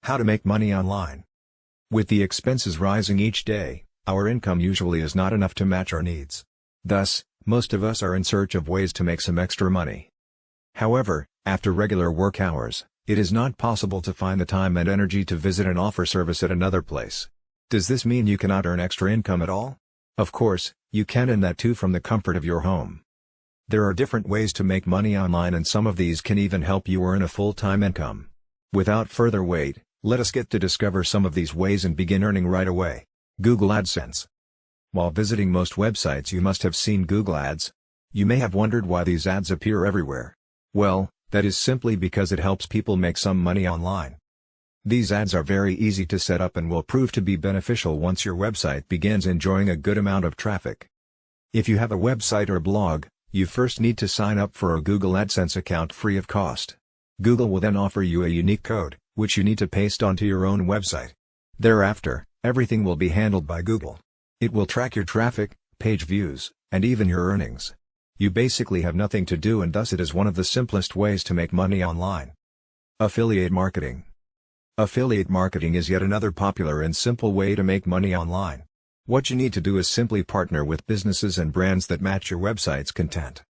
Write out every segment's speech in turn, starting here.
How to make money online. With the expenses rising each day, our income usually is not enough to match our needs. Thus, most of us are in search of ways to make some extra money. However, after regular work hours, it is not possible to find the time and energy to visit and offer service at another place. Does this mean you cannot earn extra income at all? Of course, you can, and that too from the comfort of your home. There are different ways to make money online, and some of these can even help you earn a full-time income. Without further wait, let us get to discover some of these ways and begin earning right away. Google AdSense. While visiting most websites, you must have seen Google Ads. You may have wondered why these ads appear everywhere. Well, that is simply because it helps people make some money online. These ads are very easy to set up and will prove to be beneficial once your website begins enjoying a good amount of traffic. If you have a website or blog, you first need to sign up for a Google AdSense account free of cost. Google will then offer you a unique code, which you need to paste onto your own website. Thereafter, everything will be handled by Google. It will track your traffic, page views, and even your earnings. You basically have nothing to do, and thus it is one of the simplest ways to make money online. Affiliate marketing. Affiliate marketing is yet another popular and simple way to make money online. What you need to do is simply partner with businesses and brands that match your website's content.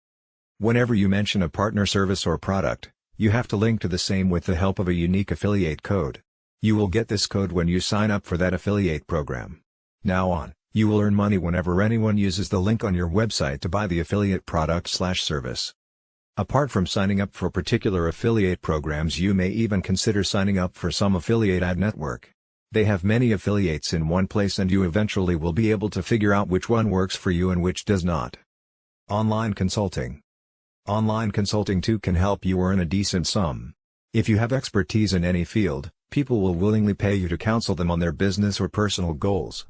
Whenever you mention a partner service or product, you have to link to the same with the help of a unique affiliate code. You will get this code when you sign up for that affiliate program. Now on, you will earn money whenever anyone uses the link on your website to buy the affiliate product/service. Apart from signing up for particular affiliate programs, you may even consider signing up for some affiliate ad network. They have many affiliates in one place, and you eventually will be able to figure out which one works for you and which does not. Online consulting. Online consulting too can help you earn a decent sum. If you have expertise in any field, people will willingly pay you to counsel them on their business or personal goals.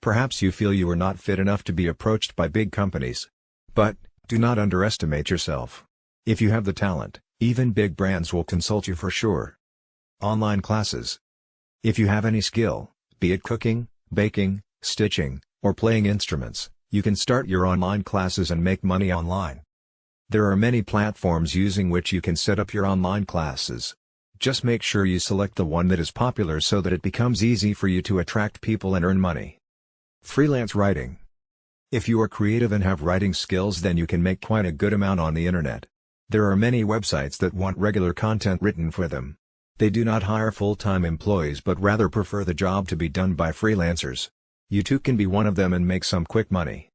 Perhaps you feel you are not fit enough to be approached by big companies. But, do not underestimate yourself. If you have the talent, even big brands will consult you for sure. Online classes. If you have any skill, be it cooking, baking, stitching, or playing instruments, you can start your online classes and make money online. There are many platforms using which you can set up your online classes. Just make sure you select the one that is popular so that it becomes easy for you to attract people and earn money. Freelance writing. If you are creative and have writing skills, then you can make quite a good amount on the internet. There are many websites that want regular content written for them. They do not hire full-time employees but rather prefer the job to be done by freelancers. You too can be one of them and make some quick money.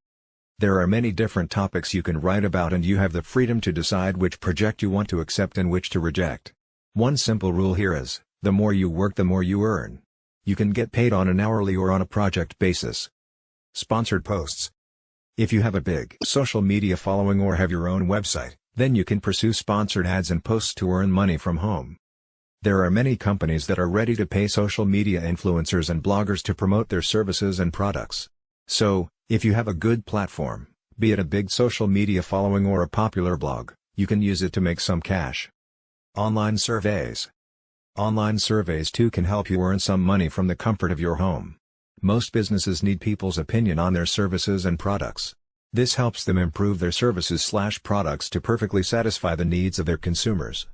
There are many different topics you can write about, and you have the freedom to decide which project you want to accept and which to reject. One simple rule here is, the more you work the more you earn. You can get paid on an hourly or on a project basis. Sponsored posts. If you have a big social media following or have your own website, then you can pursue sponsored ads and posts to earn money from home. There are many companies that are ready to pay social media influencers and bloggers to promote their services and products. So, if you have a good platform, be it a big social media following or a popular blog, you can use it to make some cash. Online surveys. Online surveys too can help you earn some money from the comfort of your home. Most businesses need people's opinion on their services and products. This helps them improve their services/products to perfectly satisfy the needs of their consumers.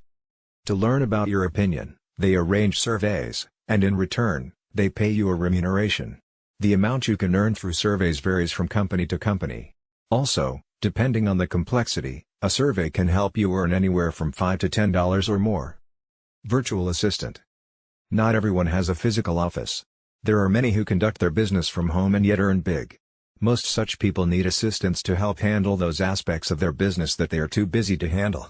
To learn about your opinion, they arrange surveys, and in return, they pay you a remuneration. The amount you can earn through surveys varies from company to company. Also, depending on the complexity, a survey can help you earn anywhere from $5 to $10 or more. Virtual assistant. Not everyone has a physical office. There are many who conduct their business from home and yet earn big. Most such people need assistants to help handle those aspects of their business that they are too busy to handle.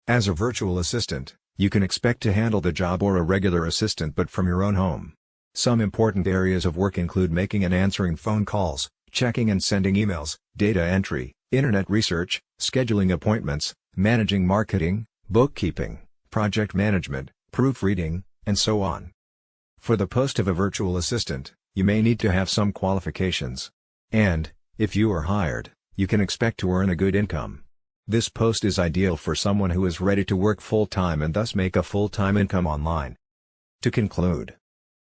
As a virtual assistant, you can expect to handle the job or a regular assistant but from your own home. Some important areas of work include making and answering phone calls, checking and sending emails, data entry, internet research, scheduling appointments, managing marketing, bookkeeping, project management, proofreading, and so on. For the post of a virtual assistant, you may need to have some qualifications. And, if you are hired, you can expect to earn a good income. This post is ideal for someone who is ready to work full-time and thus make a full-time income online. To conclude,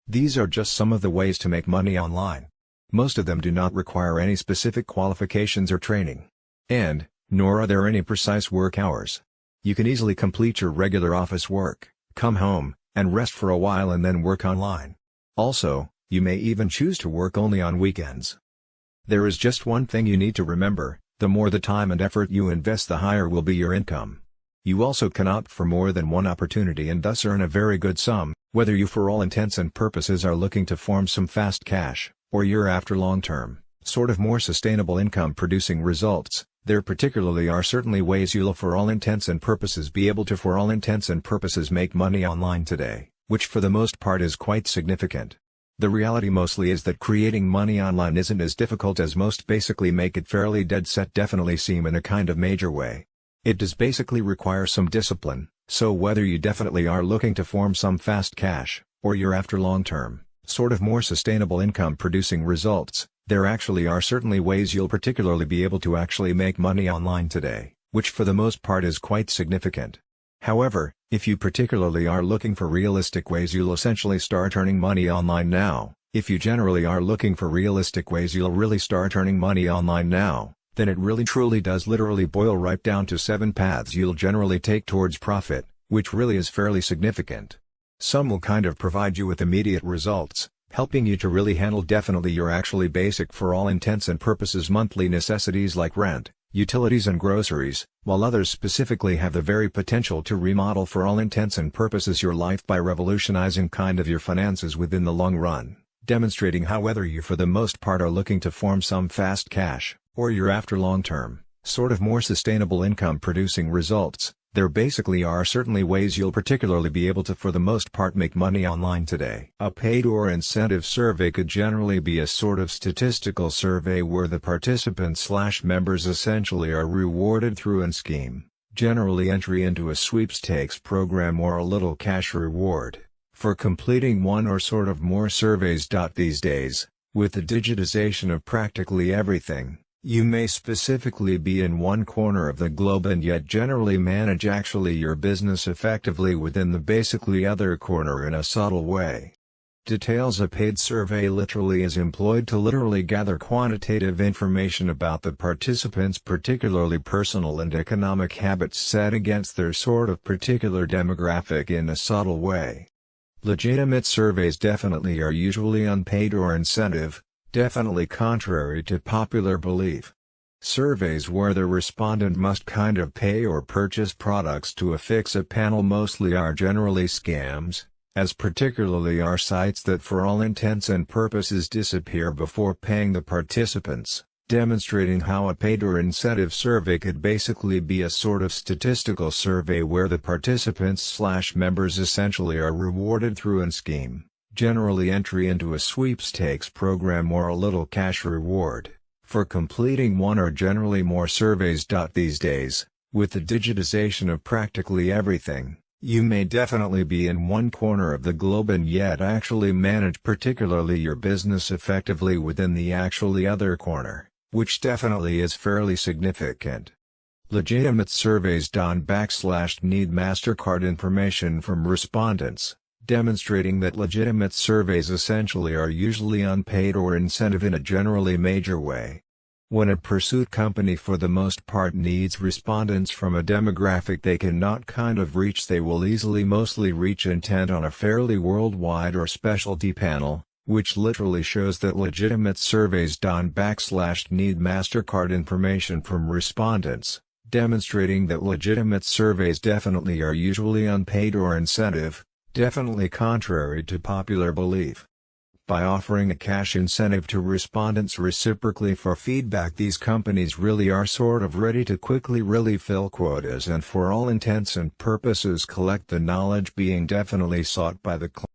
these are just some of the ways to make money online. Most of them do not require any specific qualifications or training. And, nor are there any precise work hours. You can easily complete your regular office work, come home, and rest for a while and then work online. Also, you may even choose to work only on weekends. There is just one thing you need to remember: the more the time and effort you invest, the higher will be your income. You also can opt for more than one opportunity and thus earn a very good sum, whether you for all intents and purposes are looking to form some fast cash, or you're after long-term, sort of more sustainable income producing results. There particularly are certainly ways you'll for all intents and purposes be able to for all intents and purposes make money online today, which for the most part is quite significant. The reality mostly is that creating money online isn't as difficult as most basically make it fairly dead set definitely seem in a kind of major way. It does basically require some discipline, so whether you definitely are looking to form some fast cash, or you're after long-term, sort of more sustainable income producing results, there actually are certainly ways you'll particularly be able to actually make money online today, which for the most part is quite significant. However, if you particularly are looking for realistic ways you'll essentially start earning money online now, if you generally are looking for realistic ways you'll really start earning money online now, then it really truly does literally boil right down to 7 paths you'll generally take towards profit, which really is fairly significant. Some will kind of provide you with immediate results, helping you to really handle definitely your actually basic for all intents and purposes monthly necessities like rent, utilities and groceries, while others specifically have the very potential to remodel for all intents and purposes your life by revolutionizing kind of your finances within the long run, demonstrating how whether you for the most part are looking to form some fast cash, or you're after long-term, sort of more sustainable income producing results. There basically are certainly ways you'll particularly be able to for the most part make money online today. A paid or incentive survey could generally be a sort of statistical survey where the participants/members essentially are rewarded through a scheme, generally entry into a sweepstakes program or a little cash reward, for completing one or sort of more surveys. These days, with the digitization of practically everything, you may specifically be in one corner of the globe and yet generally manage actually your business effectively within the basically other corner in a subtle way. Details: a paid survey literally is employed to literally gather quantitative information about the participants' particularly personal and economic habits set against their sort of particular demographic in a subtle way. Legitimate surveys definitely are usually unpaid or incentive, definitely contrary to popular belief. Surveys where the respondent must kind of pay or purchase products to affix a panel mostly are generally scams, as particularly are sites that for all intents and purposes disappear before paying the participants, demonstrating how a paid or incentive survey could basically be a sort of statistical survey where the participants/members essentially are rewarded through a scheme, generally entry into a sweepstakes program or a little cash reward, for completing one or generally more surveys. These days, with the digitization of practically everything, you may definitely be in one corner of the globe and yet actually manage particularly your business effectively within the actually other corner, which definitely is fairly significant. Legitimate surveys. Need MasterCard information from respondents, demonstrating that legitimate surveys essentially are usually unpaid or incentive in a generally major way. When a pursuit company for the most part needs respondents from a demographic they cannot kind of reach, they will easily mostly reach intent on a fairly worldwide or specialty panel, which literally shows that legitimate surveys. Need MasterCard information from respondents, demonstrating that legitimate surveys definitely are usually unpaid or incentive, definitely contrary to popular belief. By offering a cash incentive to respondents reciprocally for feedback, these companies really are sort of ready to quickly really fill quotas and for all intents and purposes collect the knowledge being definitely sought by the client.